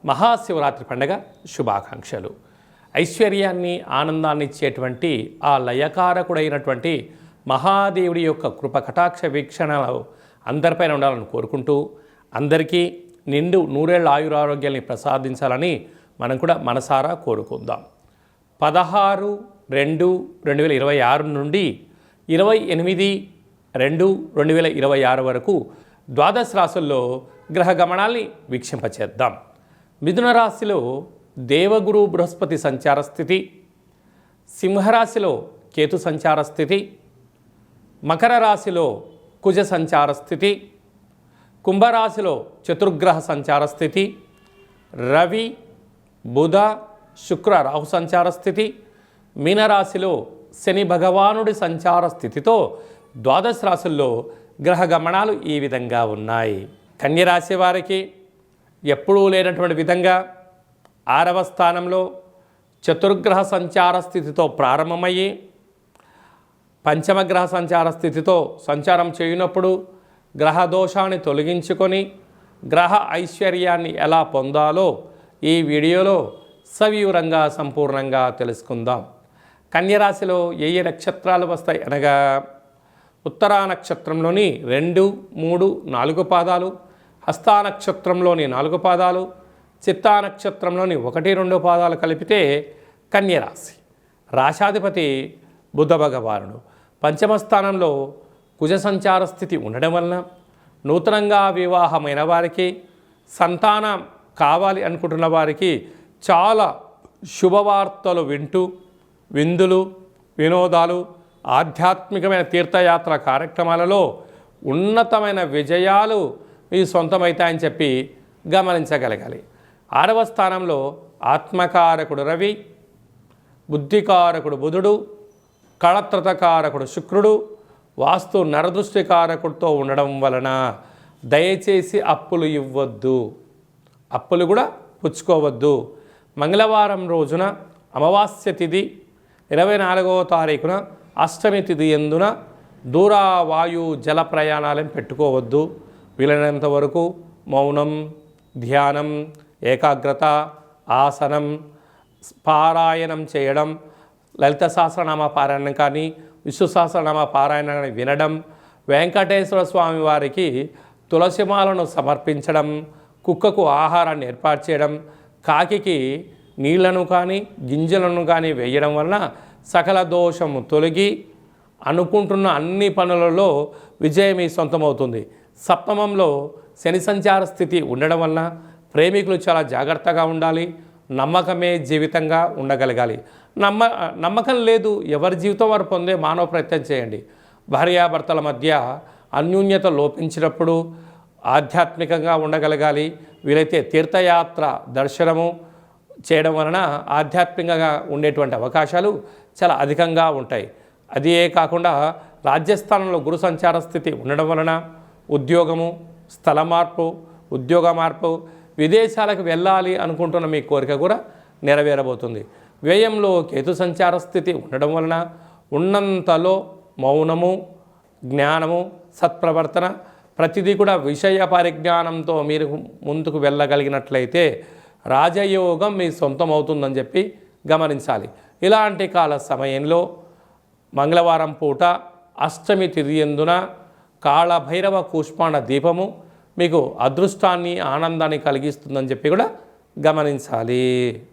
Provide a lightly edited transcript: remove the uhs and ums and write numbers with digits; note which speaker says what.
Speaker 1: మహాశివరాత్రి పండుగ శుభాకాంక్షలు. ఐశ్వర్యాన్ని ఆనందాన్ని ఇచ్చేటువంటి ఆ లయకారకుడైనటువంటి మహాదేవుడి యొక్క కృప కటాక్ష వీక్షణలు అందరిపైన ఉండాలని కోరుకుంటూ అందరికీ నిండు నూరేళ్ల ఆయురారోగ్యాన్ని ప్రసాదించాలని మనం కూడా మనసారా కోరుకుందాం. 16/2/2026 నుండి 28/2/2026 వరకు ద్వాదశ రాశుల్లో గ్రహ గమనాల్ని వీక్షింపచేద్దాం. మిథున రాశిలో దేవగురు బృహస్పతి సంచార స్థితి, సింహరాశిలో కేతు సంచార స్థితి, మకర రాశిలో కుజ సంచార స్థితి, కుంభరాశిలో చతుర్గ్రహ సంచార స్థితి, రవి బుధ శుక్ర రాహు సంచార స్థితి, మీనరాశిలో శని భగవానుడి సంచార స్థితితో ద్వాదశ రాశుల్లో గ్రహ గమనాలు ఈ విధంగా ఉన్నాయి. కన్యరాశి వారికి ఎప్పుడూ లేనటువంటి విధంగా 6వ స్థానంలో చతుర్గ్రహ సంచార స్థితితో ప్రారంభమయ్యి పంచమగ్రహ సంచార స్థితితో సంచారం చేయనప్పుడు గ్రహ దోషాన్ని తొలగించుకొని గ్రహ ఐశ్వర్యాన్ని ఎలా పొందాలో ఈ వీడియోలో సవివరంగా సంపూర్ణంగా తెలుసుకుందాం. కన్యరాశిలో ఏ నక్షత్రాలు వస్తాయి అనగా ఉత్తరా నక్షత్రంలోని 2, 3, 4 పాదాలు, హస్తా నక్షత్రంలోని 4 పాదాలు, చిత్తా నక్షత్రంలోని 1, 2 పాదాలు కలిపితే కన్యరాశి. రాశాధిపతి బుధ భగవానుడు. పంచమ స్థానంలో కుజ సంచార స్థితి ఉండడం వలన నూతనంగా వివాహమైన వారికి, సంతానం కావాలి అనుకుంటున్న వారికి చాలా శుభవార్తలు వింటూ విందులు వినోదాలు ఆధ్యాత్మికమైన తీర్థయాత్ర కార్యక్రమాలలో ఉన్నతమైన విజయాలు మీ సొంతమవుతాయని చెప్పి గమనించగలగాలి. 6వ స్థానంలో ఆత్మకారకుడు రవి, బుద్ధికారకుడు బుధుడు, కళత్రతకారకుడు శుక్రుడు, వాస్తు నరదృష్టికారకుడితో ఉండడం వలన దయచేసి అప్పులు ఇవ్వద్దు, అప్పులు కూడా పుచ్చుకోవద్దు. మంగళవారం రోజున అమావాస్య తిథి 24వ తారీఖున అష్టమి తిథి ఎందున దూరవాయు జల ప్రయాణాలను పెట్టుకోవద్దు. వీలైనంత వరకు మౌనం, ధ్యానం, ఏకాగ్రత, ఆసనం, పారాయణం చేయడం, లలిత సహస్రనామ పారాయణం కానీ విష్ణు సహస్రనామ పారాయణాన్ని వినడం, వెంకటేశ్వర స్వామి వారికి తులసిమాలను సమర్పించడం, కుక్కకు ఆహారాన్ని ఏర్పాటు చేయడం, కాకికి నీళ్లను కానీ గింజలను కానీ వేయడం వలన సకల దోషము తొలగి అనుకుంటున్న అన్ని పనులలో విజయం మీ సొంతమవుతుంది. సప్తమంలో శని సంచార స్థితి ఉండడం వలన ప్రేమికులు చాలా జాగ్రత్తగా ఉండాలి. నమ్మకమే జీవితంగా ఉండగలగాలి. నమ్మకం లేదు, ఎవరి జీవితం వారు పొందే మానవ ప్రయత్నం చేయండి. భార్యాభర్తల మధ్య అన్యోన్యత లోపించినప్పుడు ఆధ్యాత్మికంగా ఉండగలగాలి. వీలైతే తీర్థయాత్ర దర్శనము చేయడం వలన ఆధ్యాత్మికంగా ఉండేటువంటి అవకాశాలు చాలా అధికంగా ఉంటాయి. అదే కాకుండా రాజ్యస్థానంలో గురు సంచార స్థితి ఉండడం వలన ఉద్యోగము, స్థల మార్పు, ఉద్యోగ మార్పు, విదేశాలకు వెళ్ళాలి అనుకుంటున్న మీ కోరిక కూడా నెరవేరబోతుంది. వ్యయంలో కేతు సంచార స్థితి ఉండడం వలన ఉన్నంతలో మౌనము, జ్ఞానము, సత్ప్రవర్తన ప్రతిదీ కూడా విషయ పరిజ్ఞానంతో మీరు ముందుకు వెళ్ళగలిగినట్లయితే రాజయోగం మీ సొంతం అవుతుందని చెప్పి గమనించాలి. ఇలాంటి కాల సమయంలో మంగళవారం పూట అష్టమి తిథి ఎందున కాళభైరవ కూష్మాండ దీపము మీకు అదృష్టాన్ని ఆనందాన్ని కలిగిస్తుందని చెప్పి కూడా గమనించాలి.